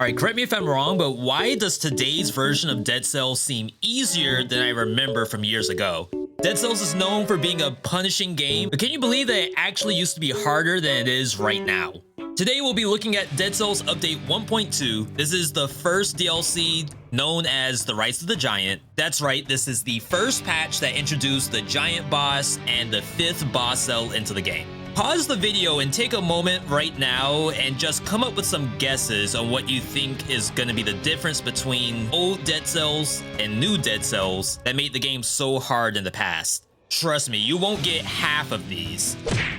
Alright, correct me if I'm wrong, but why does today's version of Dead Cells seem easier than I remember from years ago? Dead Cells is known for being a punishing game, but can you believe that it actually used to be harder than it is right now? Today we'll be looking at Dead Cells Update 1.2. This is the first DLC known as The Rise of the Giant. That's right, this is the first patch that introduced the Giant boss and the 5th boss cell into the game. Pause the video and take a moment right now and just come up with some guesses on what you think is going to be the difference between old Dead Cells and new Dead Cells that made the game so hard in the past. Trust me, you won't get half of these.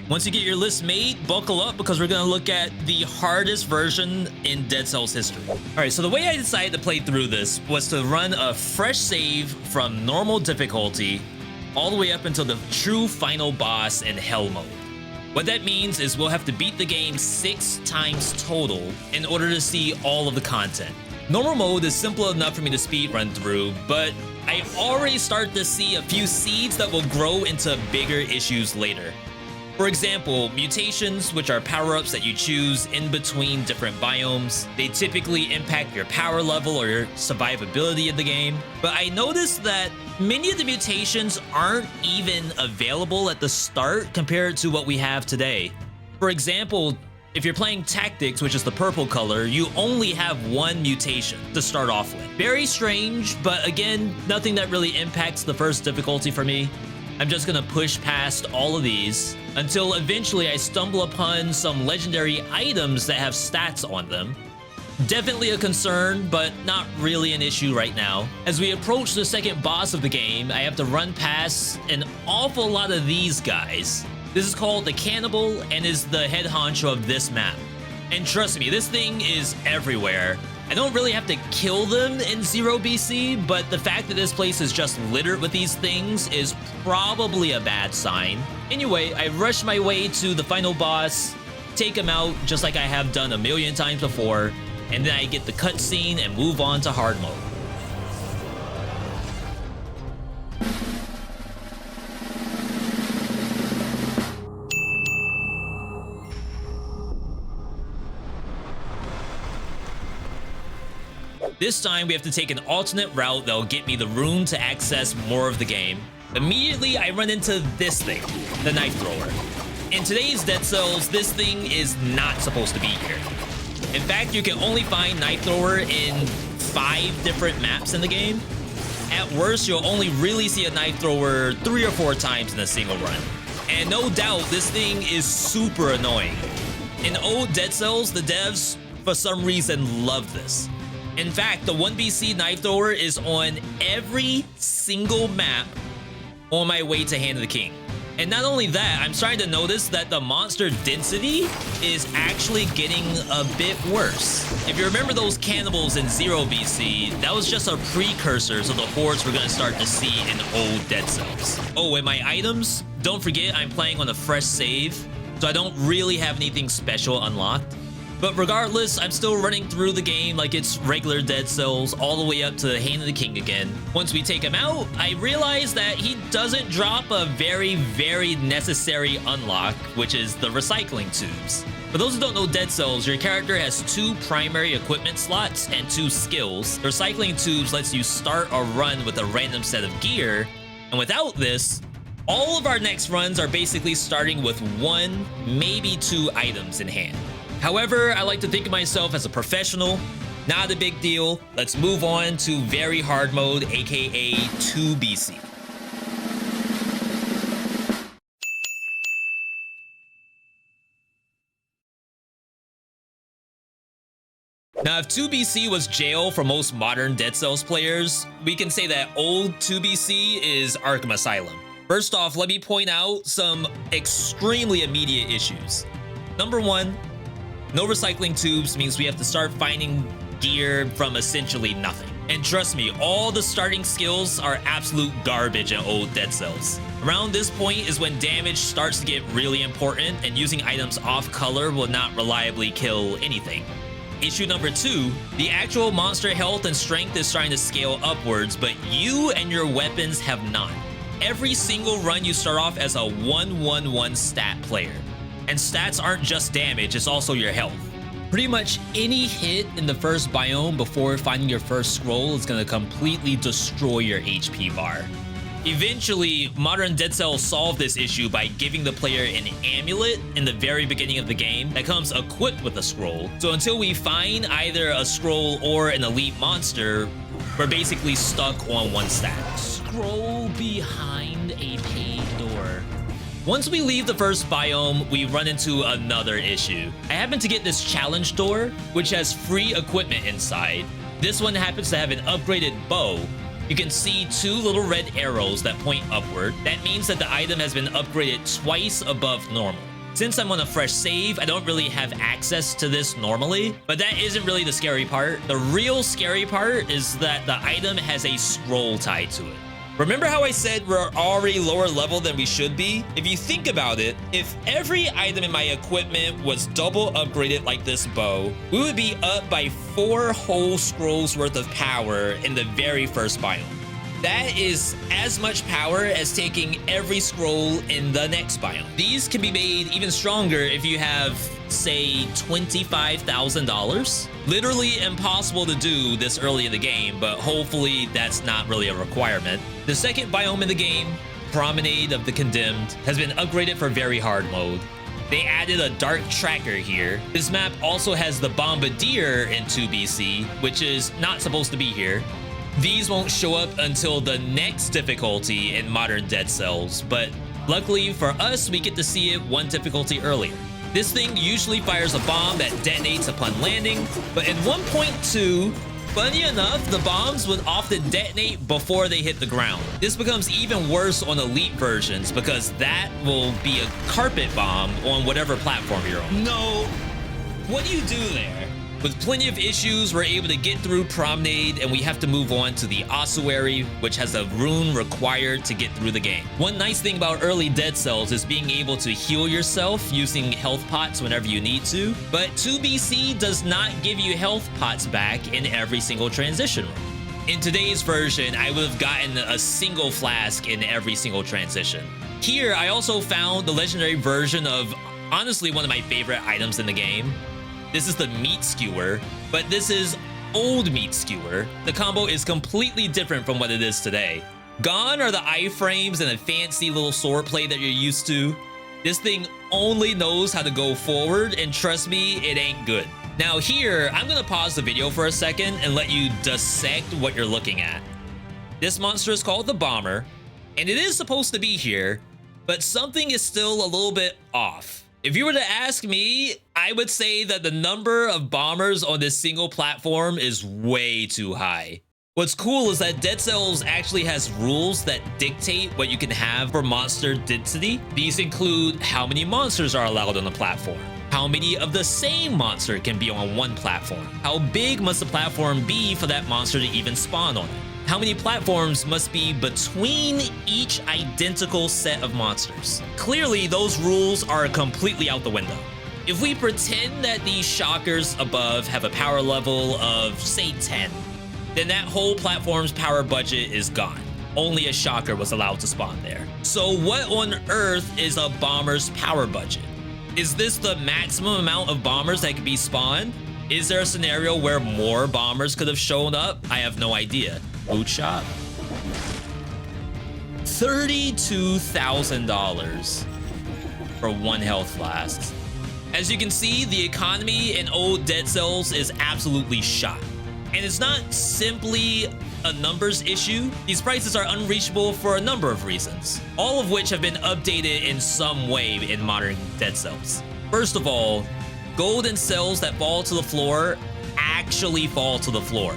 Once you get your list made, buckle up because we're going to look at the hardest version in Dead Cells history. Alright, so the way I decided to play through this was to run a fresh save from normal difficulty all the way up until the true final boss in Hell mode. What that means is we'll have to beat the game 6 times total in order to see all of the content. Normal mode is simple enough for me to speed run through, but I already start to see a few seeds that will grow into bigger issues later. For example, mutations, which are power-ups that you choose in between different biomes. They typically impact your power level or your survivability in the game. But I noticed that many of the mutations aren't even available at the start compared to what we have today. For example, if you're playing Tactics, which is the purple color, you only have 1 mutation to start off with. Very strange, but again, nothing that really impacts the first difficulty for me. I'm just gonna push past all of these until eventually I stumble upon some legendary items that have stats on them. Definitely a concern, but not really an issue right now. As we approach the second boss of the game, I have to run past an awful lot of these guys. This is called the Cannibal and is the head honcho of this map. And trust me, this thing is everywhere. I don't really have to kill them in 0 BC, but the fact that this place is just littered with these things is probably a bad sign. Anyway, I rush my way to the final boss, take him out just like I have done a million times before, and then I get the cutscene and move on to hard mode. This time we have to take an alternate route that'll get me the room to access more of the game. Immediately I run into this thing, the knife thrower. In today's Dead Cells, this thing is not supposed to be here. In fact, you can only find knife thrower in 5 different maps in the game. At worst, you'll only really see a knife thrower 3 or 4 times in a single run. And no doubt, this thing is super annoying. In old Dead Cells, the devs, for some reason, love this. In fact, the 1 BC knife thrower is on every single map on my way to Hand of the King. And not only that, I'm starting to notice that the monster density is actually getting a bit worse. If you remember those cannibals in 0 BC, that was just a precursor to the hordes we're going to start to see in old Dead Cells. Oh, and my items, don't forget I'm playing on a fresh save, so I don't really have anything special unlocked. But regardless, I'm still running through the game like it's regular Dead Cells all the way up to Hand of the King again. Once we take him out, I realize that he doesn't drop a very, very necessary unlock, which is the recycling tubes. For those who don't know Dead Cells, your character has 2 primary equipment slots and 2 skills. The recycling tubes lets you start a run with a random set of gear, and without this, all of our next runs are basically starting with 1, maybe 2 items in hand. However, I like to think of myself as a professional. Not a big deal. Let's move on to very hard mode, aka 2 BC. Now, if 2 BC was jail for most modern Dead Cells players, we can say that old 2 BC is Arkham Asylum. First off, let me point out some extremely immediate issues. Number 1, no recycling tubes means we have to start finding gear from essentially nothing. And trust me, all the starting skills are absolute garbage in old Dead Cells. Around this point is when damage starts to get really important, and using items off color will not reliably kill anything. Issue number 2, the actual monster health and strength is starting to scale upwards, but you and your weapons have none. Every single run you start off as a 1-1-1 stat player. And stats aren't just damage, it's also your health. Pretty much any hit in the first biome before finding your first scroll is gonna completely destroy your HP bar. Eventually, modern Dead Cells solved this issue by giving the player an amulet in the very beginning of the game that comes equipped with a scroll. So until we find either a scroll or an elite monster, we're basically stuck on one stack. Scroll behind a paid door. Once we leave the first biome, we run into another issue. I happen to get this challenge door, which has free equipment inside. This one happens to have an upgraded bow. You can see 2 little red arrows that point upward. That means that the item has been upgraded twice above normal. Since I'm on a fresh save, I don't really have access to this normally, but that isn't really the scary part. The real scary part is that the item has a scroll tied to it. Remember how I said we're already lower level than we should be? If you think about it, if every item in my equipment was double upgraded like this bow, we would be up by 4 whole scrolls worth of power in the very first biome. That is as much power as taking every scroll in the next biome. These can be made even stronger if you have, say, $25,000. Literally impossible to do this early in the game, but hopefully that's not really a requirement. The second biome in the game, Promenade of the Condemned, has been upgraded for very hard mode. They added a dark tracker here. This map also has the Bombardier in 2BC, which is not supposed to be here. These won't show up until the next difficulty in modern Dead Cells, but luckily for us, we get to see it one difficulty earlier. This thing usually fires a bomb that detonates upon landing, but in 1.2, funny enough, the bombs would often detonate before they hit the ground. This becomes even worse on elite versions because that will be a carpet bomb on whatever platform you're on. No, what do you do there? With plenty of issues, we're able to get through Promenade and we have to move on to the Ossuary, which has a rune required to get through the game. One nice thing about early Dead Cells is being able to heal yourself using health pots whenever you need to, but 2BC does not give you health pots back in every single transition room. In today's version, I would have gotten a single flask in every single transition. Here, I also found the legendary version of honestly one of my favorite items in the game. This is the meat skewer, but this is old meat skewer. The combo is completely different from what it is today. Gone are the iframes and the fancy little swordplay that you're used to. This thing only knows how to go forward, and trust me, it ain't good. Now here, I'm gonna pause the video for a second and let you dissect what you're looking at. This monster is called the Bomber, and it is supposed to be here, but something is still a little bit off. If you were to ask me, I would say that the number of bombers on this single platform is way too high. What's cool is that Dead Cells actually has rules that dictate what you can have for monster density. These include how many monsters are allowed on the platform, how many of the same monster can be on one platform, how big must the platform be for that monster to even spawn on it, how many platforms must be between each identical set of monsters. Clearly, those rules are completely out the window. If we pretend that these shockers above have a power level of, say, 10, then that whole platform's power budget is gone. Only a shocker was allowed to spawn there. So what on earth is a bomber's power budget? Is this the maximum amount of bombers that could be spawned? Is there a scenario where more bombers could have shown up? I have no idea. Boot shop. $32,000 for 1 health flask. As you can see, the economy in old Dead Cells is absolutely shot. And it's not simply a numbers issue. These prices are unreachable for a number of reasons, all of which have been updated in some way in modern Dead Cells. First of all, gold and cells that fall to the floor actually fall to the floor.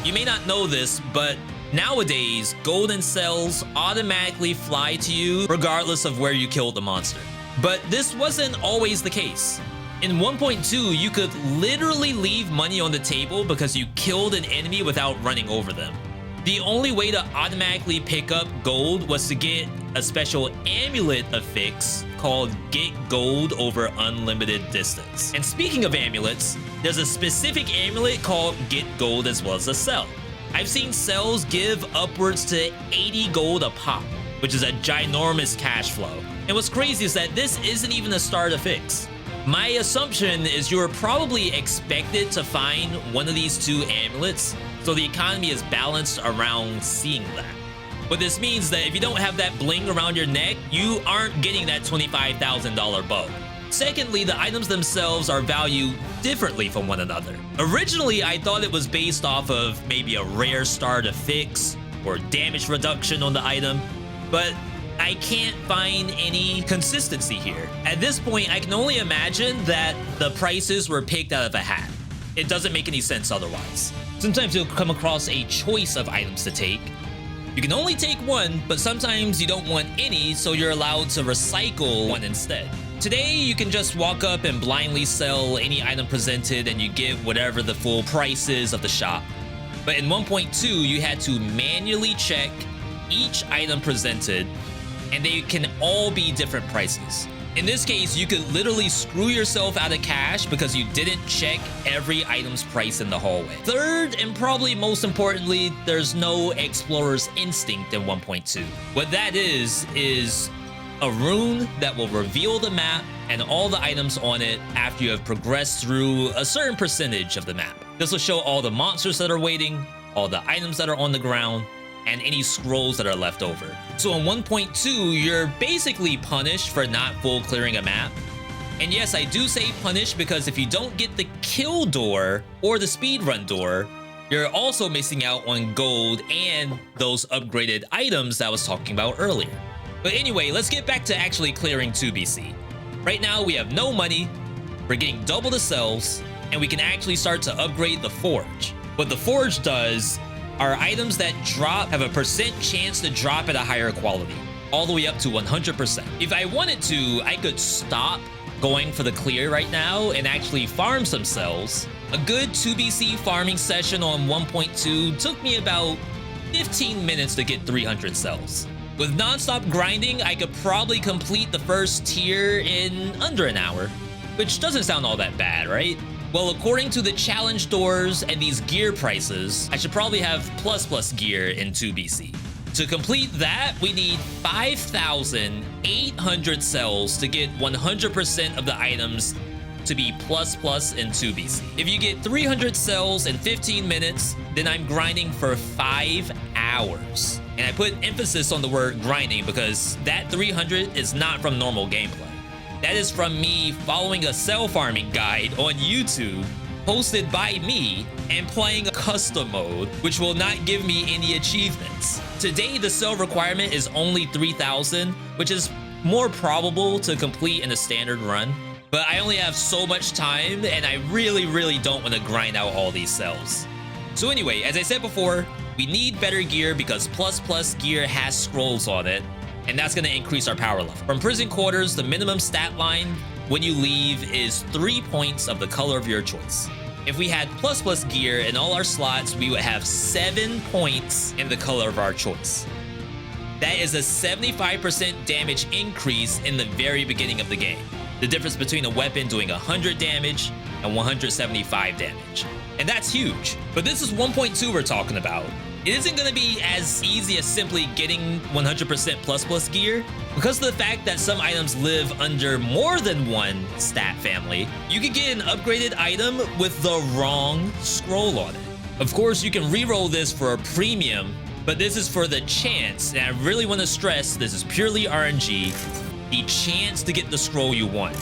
You may not know this, but nowadays, golden cells automatically fly to you regardless of where you killed the monster. But this wasn't always the case. In 1.2, you could literally leave money on the table because you killed an enemy without running over them. The only way to automatically pick up gold was to get a special amulet affix called Get Gold Over Unlimited Distance. And speaking of amulets, there's a specific amulet called Get Gold as well as a cell. I've seen cells give upwards to 80 gold a pop, which is a ginormous cash flow. And what's crazy is that this isn't even a start affix. My assumption is you're probably expected to find one of these two amulets, so the economy is balanced around seeing that. But this means that if you don't have that bling around your neck, you aren't getting that $25,000 bow. Secondly, the items themselves are valued differently from one another. Originally, I thought it was based off of maybe a rare star to fix or damage reduction on the item, but I can't find any consistency here. At this point, I can only imagine that the prices were picked out of a hat. It doesn't make any sense otherwise. Sometimes you'll come across a choice of items to take. You can only take one, but sometimes you don't want any, so you're allowed to recycle one instead. Today, you can just walk up and blindly sell any item presented and you get whatever the full price is of the shop. But in 1.2, you had to manually check each item presented, and they can all be different prices. In this case, you could literally screw yourself out of cash because you didn't check every item's price in the hallway. Third, and probably most importantly, there's no explorer's instinct in 1.2. What that is a rune that will reveal the map and all the items on it after you have progressed through a certain percentage of the map. This will show all the monsters that are waiting, all the items that are on the ground, and any scrolls that are left over. So in 1.2, you're basically punished for not full clearing a map. And yes, I do say punished because if you don't get the kill door or the speedrun door, you're also missing out on gold and those upgraded items that I was talking about earlier. But anyway, let's get back to actually clearing 2BC. Right now, we have no money, we're getting double the cells, and we can actually start to upgrade the forge. What the forge does, our items that drop have a % chance to drop at a higher quality, all the way up to 100%. If I wanted to, I could stop going for the clear right now and actually farm some cells. A good 2BC farming session on 1.2 took me about 15 minutes to get 300 cells. With non-stop grinding, I could probably complete the first tier in under an hour, which doesn't sound all that bad, right? Well, according to the challenge doors and these gear prices, I should probably have plus gear in 2BC. To complete that, we need 5,800 cells to get 100% of the items to be plus in 2BC. If you get 300 cells in 15 minutes, then I'm grinding for 5 hours. And I put emphasis on the word grinding because that 300 is not from normal gameplay. That is from me following a cell farming guide on YouTube posted by me and playing a custom mode, which will not give me any achievements. Today, the cell requirement is only 3,000, which is more probable to complete in a standard run. But I only have so much time and I really don't want to grind out all these cells. So anyway, as I said before, we need better gear because plus gear has scrolls on it, and that's going to increase our power level. From prison quarters, the minimum stat line when you leave is 3 points of the color of your choice. If we had plus gear in all our slots, we would have 7 points in the color of our choice. That is a 75% damage increase in the very beginning of the game. The difference between a weapon doing 100 damage and 175 damage. And that's huge. But this is 1.2 we're talking about. It isn't going to be as easy as simply getting 100% plus gear. Because of the fact that some items live under more than one stat family, you could get an upgraded item with the wrong scroll on it. Of course, you can reroll this for a premium, but this is for the chance, and I really want to stress this is purely RNG, the chance to get the scroll you want.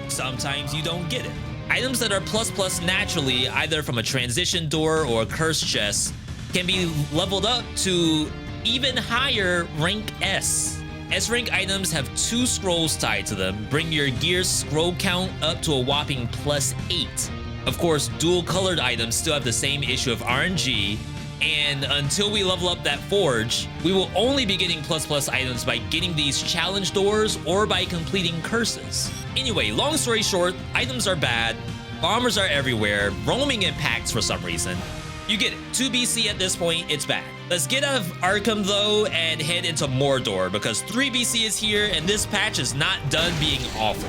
Sometimes you don't get it. Items that are plus naturally, either from a transition door or a curse chest, can be leveled up to even higher rank S. S-rank items have 2 scrolls tied to them, bring your gear's scroll count up to a whopping +8. Of course, dual colored items still have the same issue of RNG, and until we level up that forge, we will only be getting plus items by getting these challenge doors or by completing curses. Anyway, long story short, items are bad, bombers are everywhere, roaming in packs for some reason. You get it, 2BC at this point, it's bad. Let's get out of Arkham though and head into Mordor because 3BC is here and this patch is not done being awful.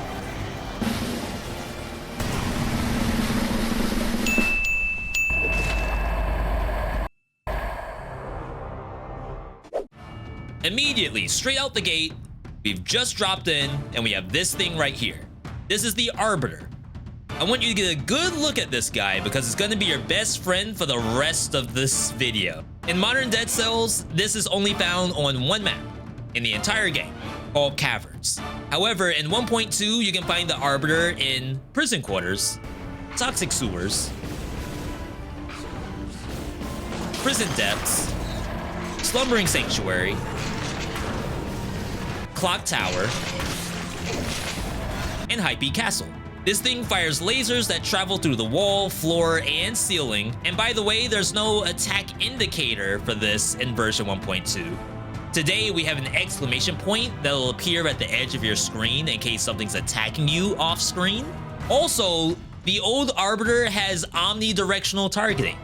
Immediately, straight out the gate, we've just dropped in and we have this thing right here. This is the Arbiter. I want you to get a good look at this guy because it's going to be your best friend for the rest of this video. In modern Dead Cells, this is only found on one map in the entire game, called Caverns. However, in 1.2, you can find the Arbiter in prison quarters, toxic sewers, prison depths, slumbering sanctuary, clock tower, and Hype Castle. This thing fires lasers that travel through the wall, floor, and ceiling. And by the way, there's no attack indicator for this in version 1.2. Today, we have an exclamation point that'll appear at the edge of your screen in case something's attacking you off screen. Also, the old Arbiter has omnidirectional targeting.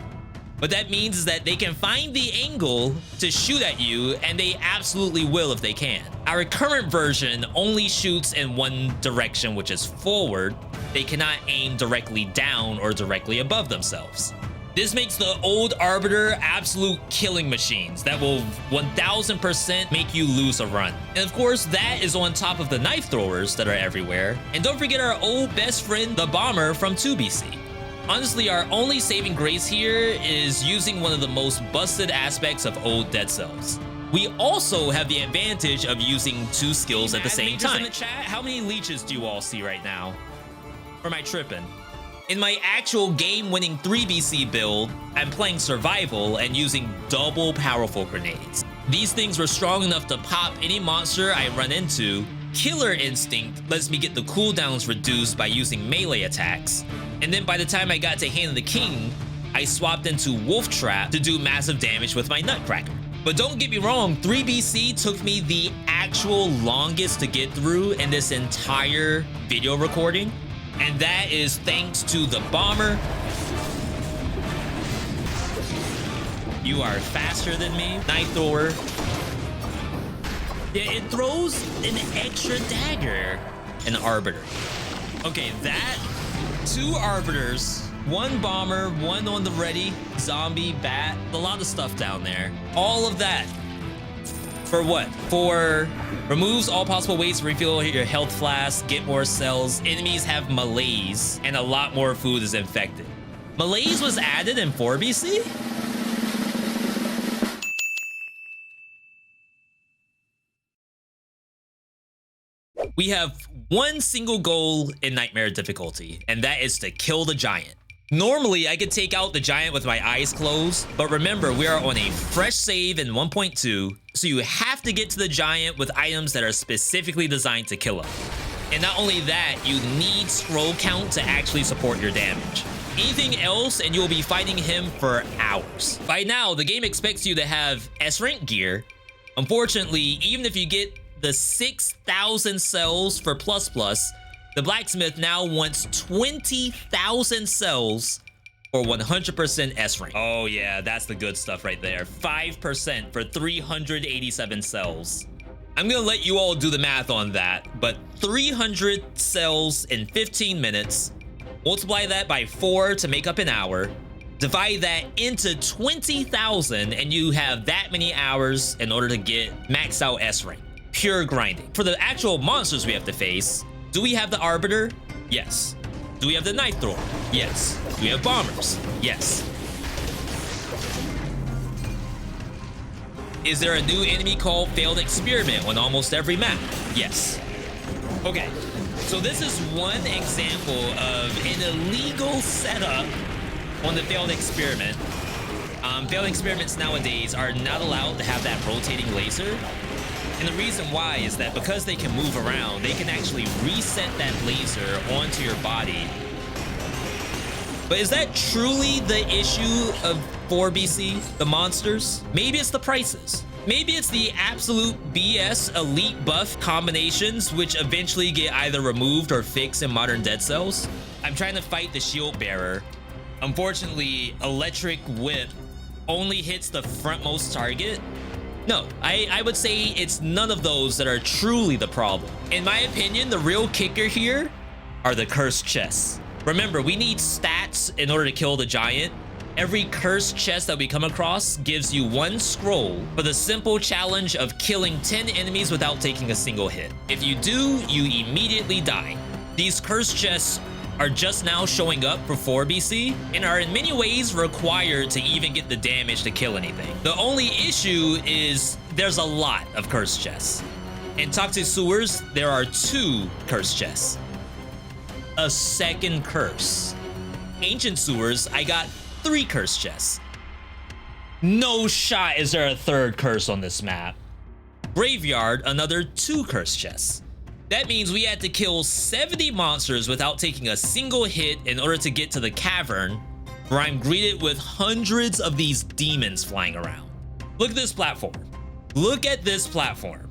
What that means is that they can find the angle to shoot at you, and they absolutely will if they can. Our current version only shoots in one direction, which is forward. They cannot aim directly down or directly above themselves. This makes the old Arbiter absolute killing machines that will 1000% make you lose a run. And of course, that is on top of the knife throwers that are everywhere. And don't forget our old best friend, the Bomber from 2BC. Honestly, our only saving grace here is using one of the most busted aspects of old Dead Cells. We also have the advantage of using two skills at the same time. In the chat, how many leeches do you all see right now? Or am I tripping? In my actual game-winning 3BC build, I'm playing survival and using double powerful grenades. These things were strong enough to pop any monster I run into. Killer Instinct lets me get the cooldowns reduced by using melee attacks. And then by the time I got to Hand of the King, I swapped into Wolf Trap to do massive damage with my Nutcracker. But don't get me wrong, 3BC took me the actual longest to get through in this entire video recording. And that is thanks to the Bomber. You are faster than me. Knife thrower. Yeah, it throws an extra dagger. An Arbiter. Okay, that... 2 Arbiters, 1 Bomber, 1 on the ready, zombie, bat, a lot of stuff down there. All of that. For what? For removes all possible ways to refill your health flask, get more cells, enemies have malaise, and a lot more food is infected. Malaise was added in 4BC? We have one single goal in Nightmare difficulty, and that is to kill the giant. Normally, I could take out the giant with my eyes closed, but remember, we are on a fresh save in 1.2, so you have to get to the giant with items that are specifically designed to kill him. And not only that, you need scroll count to actually support your damage. Anything else, and you'll be fighting him for hours. By now, the game expects you to have S-rank gear. Unfortunately, even if you get the 6,000 cells for plus, the blacksmith now wants 20,000 cells for 100% S rank. Oh yeah, that's the good stuff right there. 5% for 387 cells. I'm gonna let you all do the math on that, but 300 cells in 15 minutes, multiply that by 4 to make up an hour, divide that into 20,000, and you have that many hours in order to get maxed out S rank. Pure grinding. For the actual monsters we have to face, do we have the Arbiter? Yes. Do we have the Knife Thrower? Yes. Do we have Bombers? Yes. Is there a new enemy called Failed Experiment on almost every map? Yes. Okay, so this is one example of an illegal setup on the Failed Experiment. Failed Experiments nowadays are not allowed to have that rotating laser. And the reason why is that because they can move around, they can actually reset that laser onto your body. But is that truly the issue of 4BC, the monsters? Maybe it's the prices. Maybe it's the absolute BS elite buff combinations which eventually get either removed or fixed in modern Dead Cells. I'm trying to fight the shield bearer. Unfortunately, electric whip only hits the frontmost target. No, I would say it's none of those that are truly the problem. In my opinion, the real kicker here are the cursed chests. Remember, we need stats in order to kill the giant. Every cursed chest that we come across gives you 1 scroll for the simple challenge of killing 10 enemies without taking a single hit. If you do, you immediately die. These curse chests are just now showing up for 4 BC and are in many ways required to even get the damage to kill anything. The only issue is there's a lot of curse chests. In Toxic Sewers, there are 2 curse chests. A second curse. Ancient Sewers, I got 3 curse chests. No shot is there a 3rd curse on this map. Graveyard, another 2 curse chests. That means we had to kill 70 monsters without taking a single hit in order to get to the cavern, where I'm greeted with hundreds of these demons flying around. Look at this platform. Look at this platform.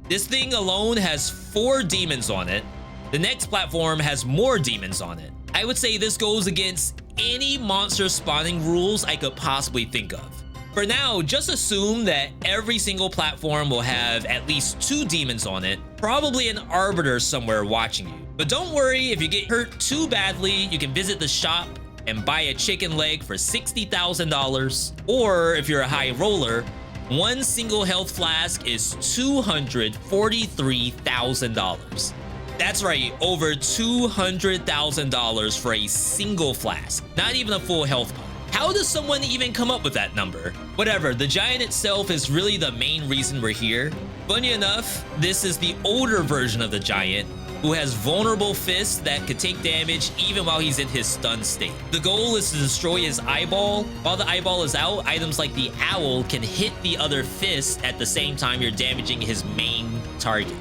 This thing alone has 4 demons on it. The next platform has more demons on it. I would say this goes against any monster spawning rules I could possibly think of. For now, just assume that every single platform will have at least 2 demons on it, probably an arbiter somewhere watching you. But don't worry, if you get hurt too badly, you can visit the shop and buy a chicken leg for $60,000. Or if you're a high roller, one single health flask is $243,000. That's right, over $200,000 for a single flask, not even a full health pot. How does someone even come up with that number? Whatever, the giant itself is really the main reason we're here. Funny enough, this is the older version of the giant, who has vulnerable fists that could take damage even while he's in his stun state. The goal is to destroy his eyeball. While the eyeball is out, items like the owl can hit the other fist at the same time you're damaging his main target.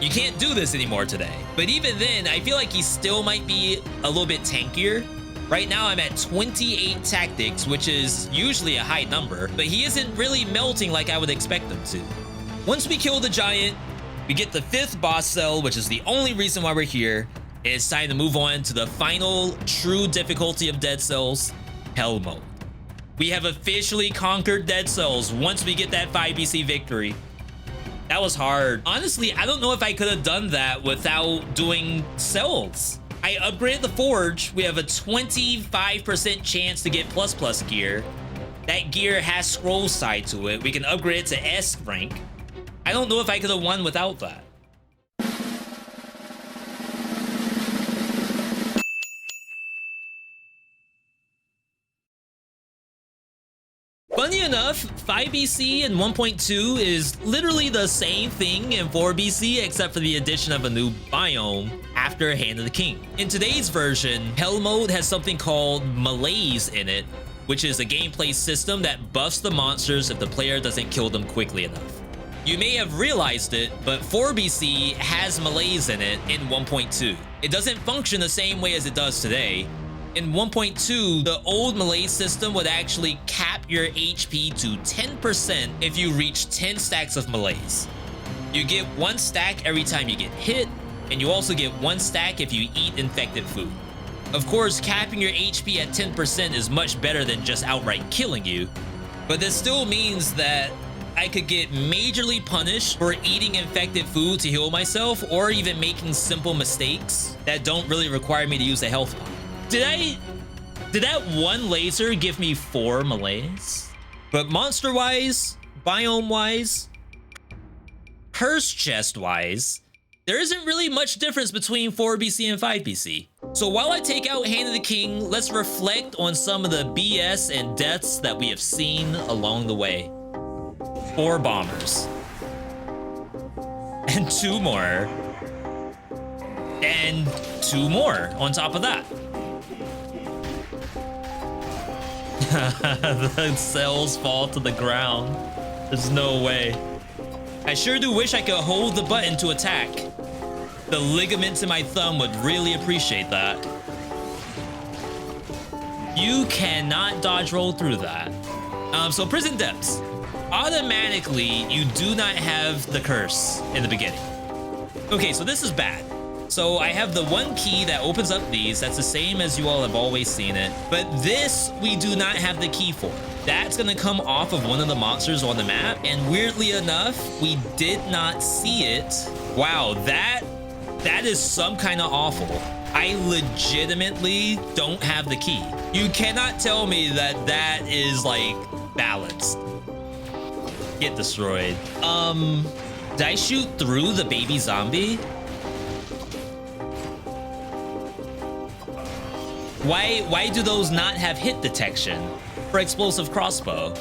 You can't do this anymore today. But even then, I feel like he still might be a little bit tankier. Right now I'm at 28 tactics, which is usually a high number, but he isn't really melting like I would expect him to. Once we kill the giant, we get the 5th boss cell, which is the only reason why we're here. It's time to move on to the final true difficulty of Dead Cells, Hell Mode. We have officially conquered Dead Cells once we get that 5 BC victory. That was hard. Honestly, I don't know if I could have done that without doing cells. I upgraded the forge. We have a 25% chance to get plus gear. That gear has scroll side to it. We can upgrade it to S rank. I don't know if I could have won without that. Funny enough, 5 BC and 1.2 is literally the same thing in 4 BC except for the addition of a new biome after Hand of the King. In today's version, Hell Mode has something called Malaise in it, which is a gameplay system that buffs the monsters if the player doesn't kill them quickly enough. You may have realized it, but 4 BC has Malaise in it in 1.2. It doesn't function the same way as it does today. In 1.2, the old Malaise system would actually cap your HP to 10% if you reach 10 stacks of Malaise. You get 1 stack every time you get hit, and you also get 1 stack if you eat infected food. Of course, capping your HP at 10% is much better than just outright killing you, but this still means that I could get majorly punished for eating infected food to heal myself, or even making simple mistakes that don't really require me to use a health pot. Did that 1 laser give me 4 malaise? But monster-wise, biome-wise, curse chest-wise, there isn't really much difference between 4 BC and 5 BC. So while I take out Hand of the King, let's reflect on some of the BS and deaths that we have seen along the way. 4 bombers. And 2 more. And 2 more on top of that. The cells fall to the ground. There's no way. I sure do wish I could hold the button to attack. The ligaments in my thumb would really appreciate that. You cannot dodge roll through that. So Prison Depths. Automatically, you do not have the curse in the beginning. Okay, so this is bad. So I have the 1 key that opens up these. That's the same as you all have always seen it. But this, we do not have the key for. That's gonna come off of one of the monsters on the map. And weirdly enough, we did not see it. Wow, that is some kind of awful. I legitimately don't have the key. You cannot tell me that is like balanced. Get destroyed. Did I shoot through the baby zombie? Why do those not have hit detection for explosive crossbow?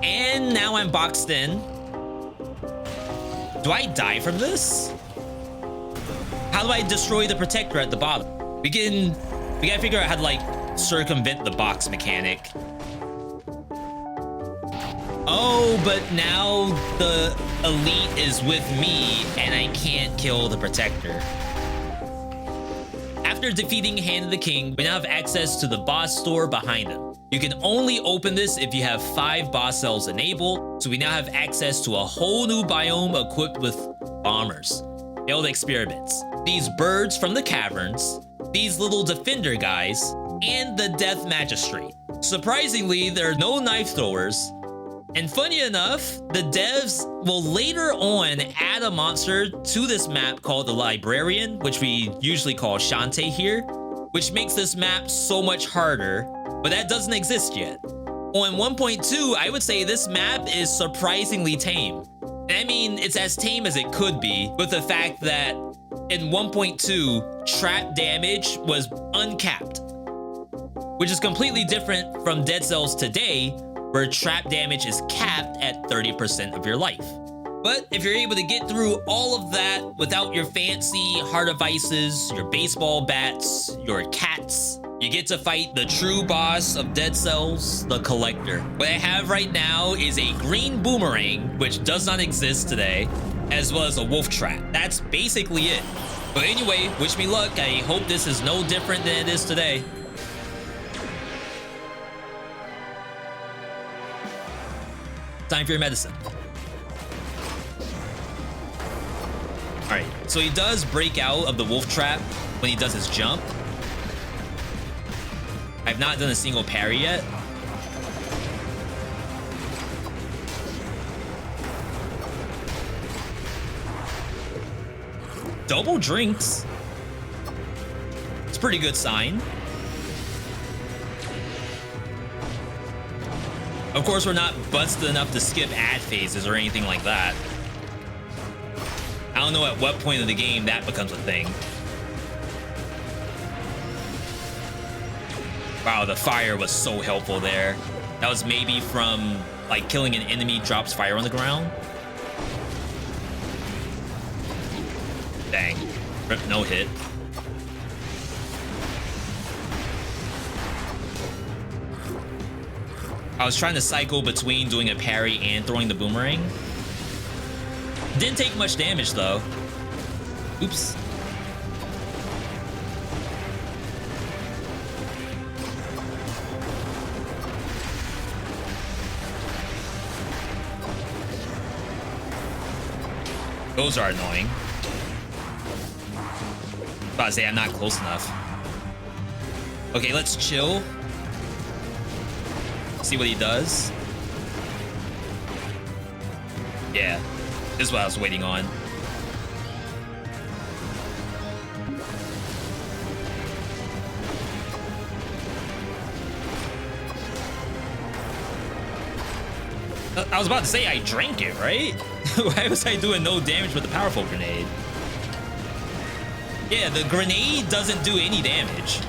And now I'm boxed in. Do I die from this? How do I destroy the protector at the bottom? We gotta figure out how to like circumvent the box mechanic. Oh, but now the elite is with me and I can't kill the protector. After defeating Hand of the King, we now have access to the boss store behind him. You can only open this if you have 5 boss cells enabled, so we now have access to a whole new biome equipped with bombers, failed experiments, these birds from the caverns, these little defender guys, and the death magistrate. Surprisingly, there are no knife throwers, and funny enough, the devs will later on add a monster to this map called the Librarian, which we usually call Shantae here, which makes this map so much harder, but that doesn't exist yet. On 1.2, I would say this map is surprisingly tame. And I mean, it's as tame as it could be, with the fact that in 1.2, trap damage was uncapped, which is completely different from Dead Cells today, where trap damage is capped at 30% of your life. But if you're able to get through all of that without your fancy heart devices, your baseball bats, your cats, you get to fight the true boss of Dead Cells, the Collector. What I have right now is a green boomerang, which does not exist today, as well as a wolf trap. That's basically it. But anyway, wish me luck. I hope this is no different than it is today. Time for your medicine. All right, so he does break out of the wolf trap when he does his jump. I've not done a single parry yet. Double drinks. It's a pretty good sign. Of course, we're not busted enough to skip ad phases or anything like that. I don't know at what point of the game that becomes a thing. Wow, the fire was so helpful there. That was maybe from, like, killing an enemy drops fire on the ground. Dang. Rip, no hit. I was trying to cycle between doing a parry and throwing the boomerang. Didn't take much damage, though. Oops. Those are annoying. About to say I'm not close enough. Okay, let's chill. See what he does. Yeah, this is what I was waiting on. I was about to say I drank it, right? Why was I doing no damage with the powerful grenade? Yeah, the grenade doesn't do any damage.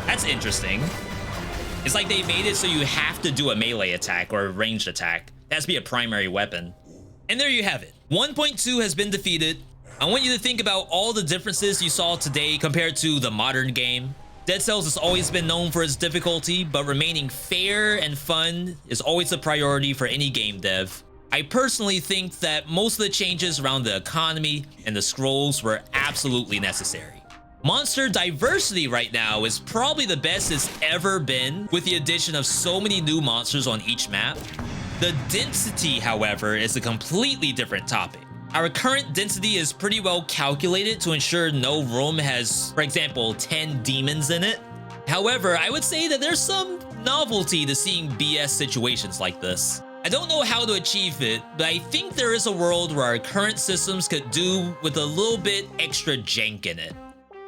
That's interesting. It's like they made it so you have to do a melee attack or a ranged attack. It has to be a primary weapon. And there you have it. 1.2 has been defeated. I want you to think about all the differences you saw today compared to the modern game. Dead Cells has always been known for its difficulty, but remaining fair and fun is always a priority for any game dev. I personally think that most of the changes around the economy and the scrolls were absolutely necessary. Monster diversity right now is probably the best it's ever been, with the addition of so many new monsters on each map. The density, however, is a completely different topic. Our current density is pretty well calculated to ensure no room has, for example, 10 demons in it. However, I would say that there's some novelty to seeing BS situations like this. I don't know how to achieve it, but I think there is a world where our current systems could do with a little bit extra jank in it.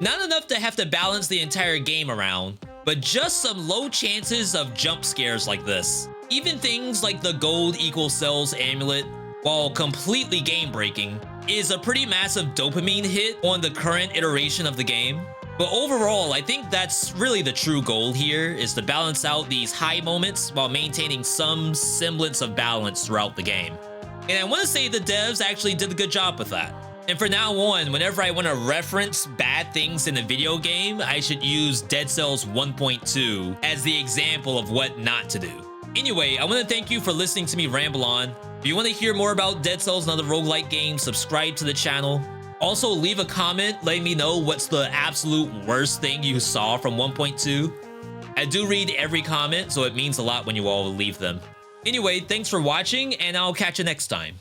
Not enough to have to balance the entire game around, but just some low chances of jump scares like this. Even things like the gold equals cells amulet, while completely game breaking, is a pretty massive dopamine hit on the current iteration of the game. But overall, I think that's really the true goal here, is to balance out these high moments while maintaining some semblance of balance throughout the game. And I want to say the devs actually did a good job with that. And from now on, whenever I want to reference bad things in a video game, I should use Dead Cells 1.2 as the example of what not to do. Anyway, I want to thank you for listening to me ramble on. If you want to hear more about Dead Cells and other roguelike games, subscribe to the channel. Also, leave a comment letting me know what's the absolute worst thing you saw from 1.2. I do read every comment, so it means a lot when you all leave them. Anyway, thanks for watching, and I'll catch you next time.